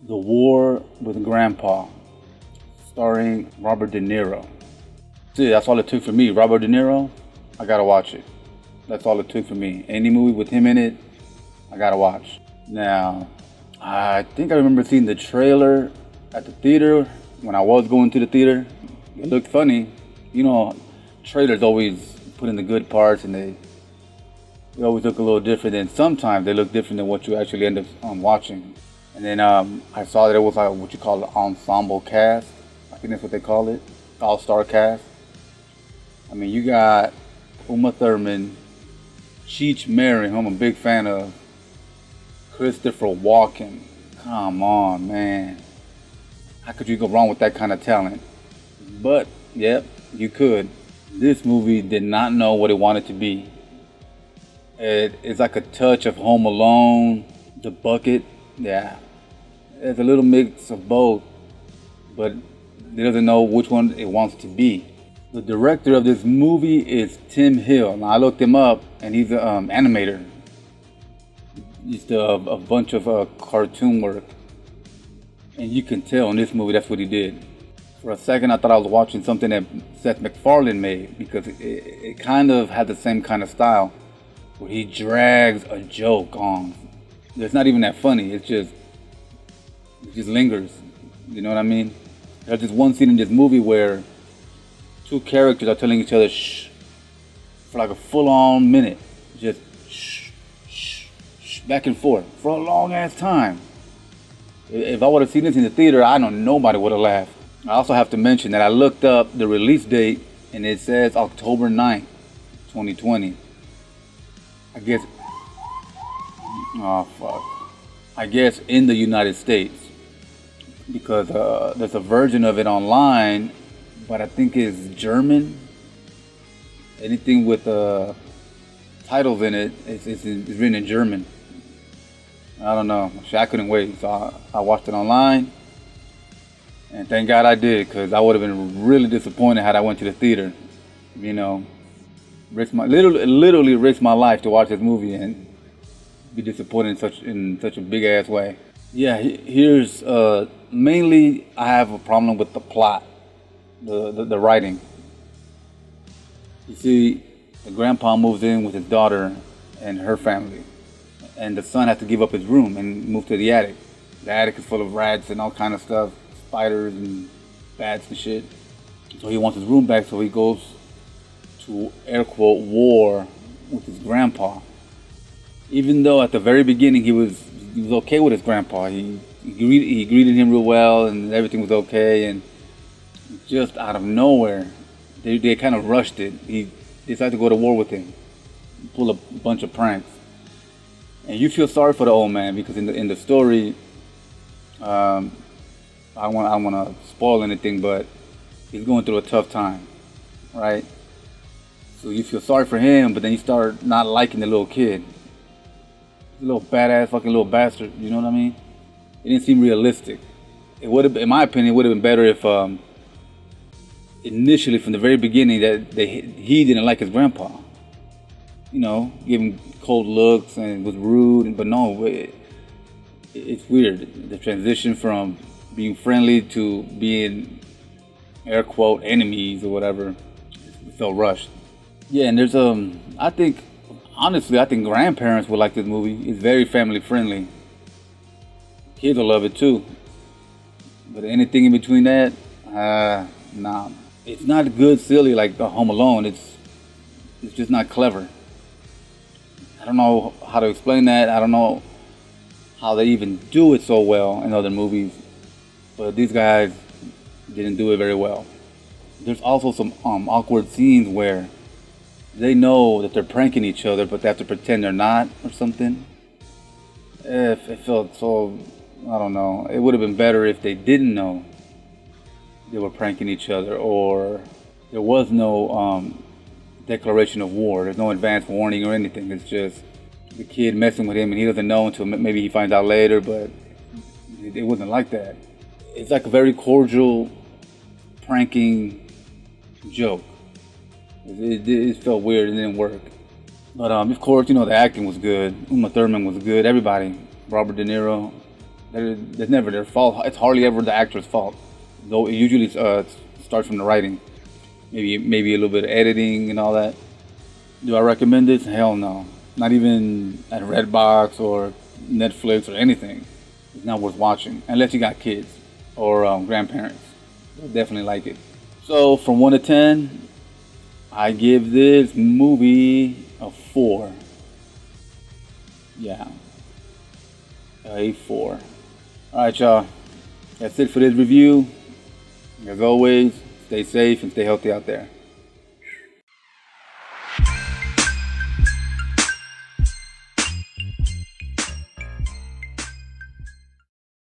The War with Grandpa, starring Robert De Niro. See, that's all it took for me. Robert De Niro, I gotta watch it. That's all it took for me. Any movie with him in it, I gotta watch. Now, I think I remember seeing the trailer at the theater when I was going to the theater. It looked funny. You know, trailers always put in the good parts and they always look a little different, and sometimes they look different than what you actually end up watching. And then I saw that it was like what you call an ensemble cast. I think that's what they call it, all-star cast. I mean, you got Uma Thurman, Cheech Marin, who I'm a big fan of, Christopher Walken. Come on, man. How could you go wrong with that kind of talent? But, yep, you could. This movie did not know what it wanted to be. It's like a touch of Home Alone, The Bucket. Yeah, it's a little mix of both, but it doesn't know which one it wants to be. The director of this movie is Tim Hill. Now, I looked him up, and he's an animator. He's a bunch of cartoon work, and you can tell in this movie that's what he did. For a second, I thought I was watching something that Seth MacFarlane made, because it kind of had the same kind of style, where he drags a joke on. It's not even that funny. It just lingers. You know what I mean? There's this one scene in this movie where two characters are telling each other shh for like a full-on minute. Just shh, shh, shh, back and forth for a long-ass time. If I would have seen this in the theater, I know nobody would have laughed. I also have to mention that I looked up the release date, and it says October 9th, 2020. I guess... Oh, fuck. I guess in the United States. Because there's a version of it online, but I think it's German. Anything with titles in it, it's written in German. I don't know. I couldn't wait, so I watched it online. And thank God I did, because I would have been really disappointed had I went to the theater. You know, literally risked my life to watch this movie and be disappointed in such a big ass way. Yeah, here's mainly I have a problem with the plot, the writing. You see, the grandpa moves in with his daughter and her family, and the son has to give up his room and move to the attic. The attic is full of rats and all kind of stuff, spiders and bats and shit. So he wants his room back, so he goes to air quote war with his grandpa. Even though at the very beginning he was okay with his grandpa, he greeted him real well and everything was okay, and just out of nowhere, they kind of rushed it. He decided to go to war with him, pull a bunch of pranks, and you feel sorry for the old man because in the story, I don't want to spoil anything, but he's going through a tough time, right? So you feel sorry for him, but then you start not liking the little kid. Little badass fucking little bastard, you know what I mean? It didn't seem realistic. It would have, in my opinion, it would have been better if initially from the very beginning that he didn't like his grandpa. You know, give him cold looks and was rude, but no, it's weird. The transition from being friendly to being air quote enemies or whatever, it felt rushed. Yeah, and there's honestly, I think grandparents would like this movie. It's very family friendly. Kids will love it too. But anything in between that, nah. It's not good silly like Home Alone. It's just not clever. I don't know how to explain that. I don't know how they even do it so well in other movies. But these guys didn't do it very well. There's also some awkward scenes where they know that they're pranking each other, but they have to pretend they're not or something. It felt so, I don't know. It would have been better if they didn't know they were pranking each other, or there was no declaration of war. There's no advance warning or anything. It's just the kid messing with him and he doesn't know until maybe he finds out later, but it wasn't like that. It's like a very cordial pranking joke. It felt weird. It didn't work. But of course, you know, the acting was good. Uma Thurman was good. Everybody. Robert De Niro. There's never their fault. It's hardly ever the actor's fault. Though it usually starts from the writing. Maybe a little bit of editing and all that. Do I recommend this? Hell no. Not even at Redbox or Netflix or anything. It's not worth watching unless you got kids or grandparents. They'll definitely like it. So from 1 to 10, I give this movie a 4. Yeah, a 4. All right, y'all. That's it for this review. As always, stay safe and stay healthy out there.